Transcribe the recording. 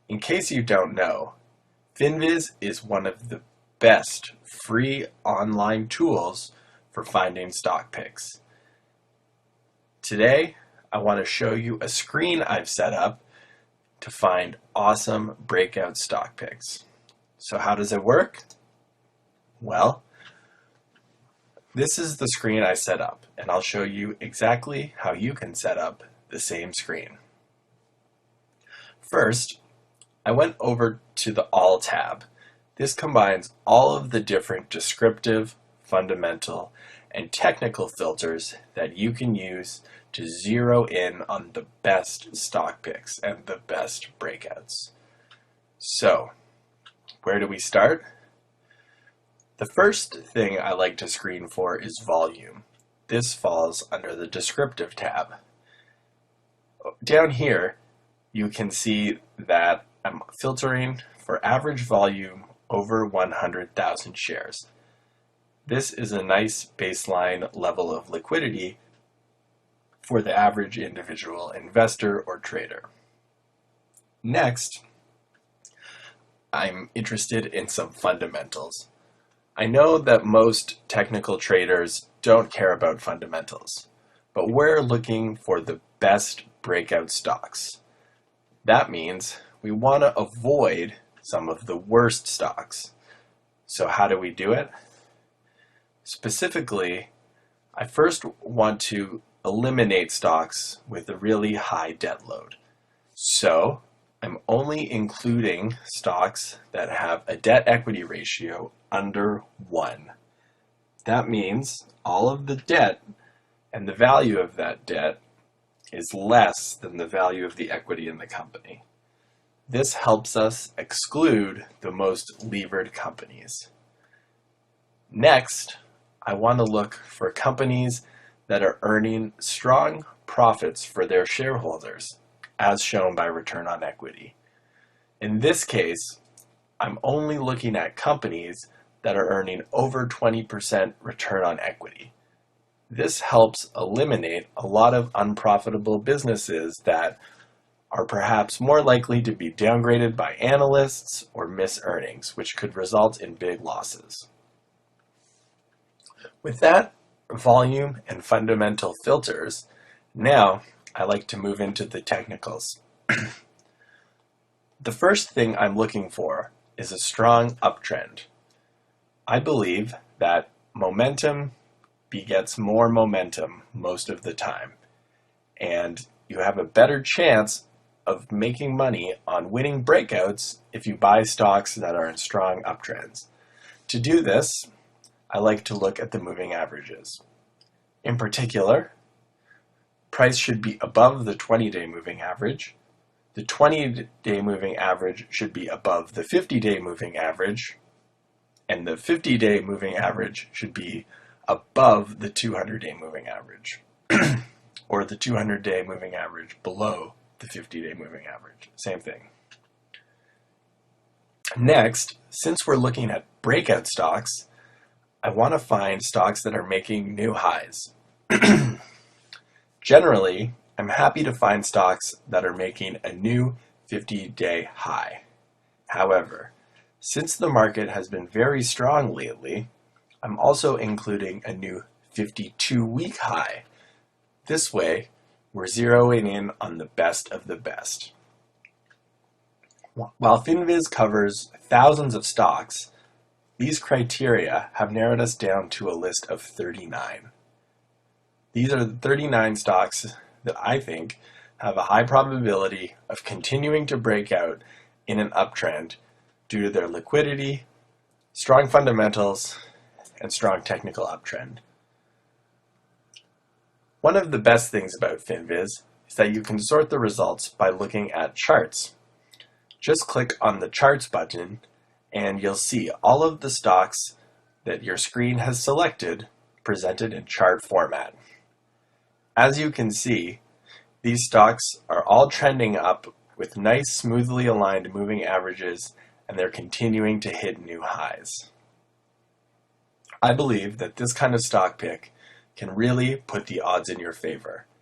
In case you don't know, Finviz is one of the best free online tools for finding stock picks. Today, I want to show you a screen I've set up to find awesome breakout stock picks. So how does it work? Well, this is the screen I set up, and I'll show you exactly how you can set up the same screen. First, I went over to the All tab. This combines all of the different descriptive, fundamental, and technical filters that you can use to zero in on the best stock picks and the best breakouts. So, where do we start? The first thing I like to screen for is volume. This falls under the descriptive tab. Down here, you can see that I'm filtering for average volume over 100,000 shares. This is a nice baseline level of liquidity for the average individual investor or trader. Next, I'm interested in some fundamentals. I know that most technical traders don't care about fundamentals, but we're looking for the best breakout stocks. That means we want to avoid some of the worst stocks. So how do we do it? Specifically, I first want to eliminate stocks with a really high debt load. So I'm only including stocks that have a debt equity ratio under 1. That means all of the debt and the value of that debt is less than the value of the equity in the company. This helps us exclude the most levered companies. Next, I want to look for companies that are earning strong profits for their shareholders, as shown by return on equity. In this case, I'm only looking at companies that are earning over 20% return on equity. This helps eliminate a lot of unprofitable businesses that are perhaps more likely to be downgraded by analysts or miss earnings, which could result in big losses. With that volume and fundamental filters, now I like to move into the technicals. The first thing I'm looking for is a strong uptrend. I believe that momentum begets more momentum most of the time, and you have a better chance of making money on winning breakouts if you buy stocks that are in strong uptrends. To do this, I like to look at the moving averages. In particular, price should be above the 20-day moving average. The 20-day moving average should be above the 50-day moving average, and the 50-day moving average should be above the 200-day moving average, or the 200-day moving average below the 50-day moving average. Same thing. Next, since we're looking at breakout stocks, I want to find stocks that are making new highs. Generally, I'm happy to find stocks that are making a new 50-day high. However, since the market has been very strong lately, I'm also including a new 52-week high. This way, we're zeroing in on the best of the best. While Finviz covers thousands of stocks, these criteria have narrowed us down to a list of 39. These are the 39 stocks that I think have a high probability of continuing to break out in an uptrend due to their liquidity, strong fundamentals, and strong technical uptrend. One of the best things about Finviz is that you can sort the results by looking at charts. Just click on the Charts button and you'll see all of the stocks that your screen has selected presented in chart format. As you can see, these stocks are all trending up with nice, smoothly aligned moving averages, and they're continuing to hit new highs. I believe that this kind of stock pick can really put the odds in your favor.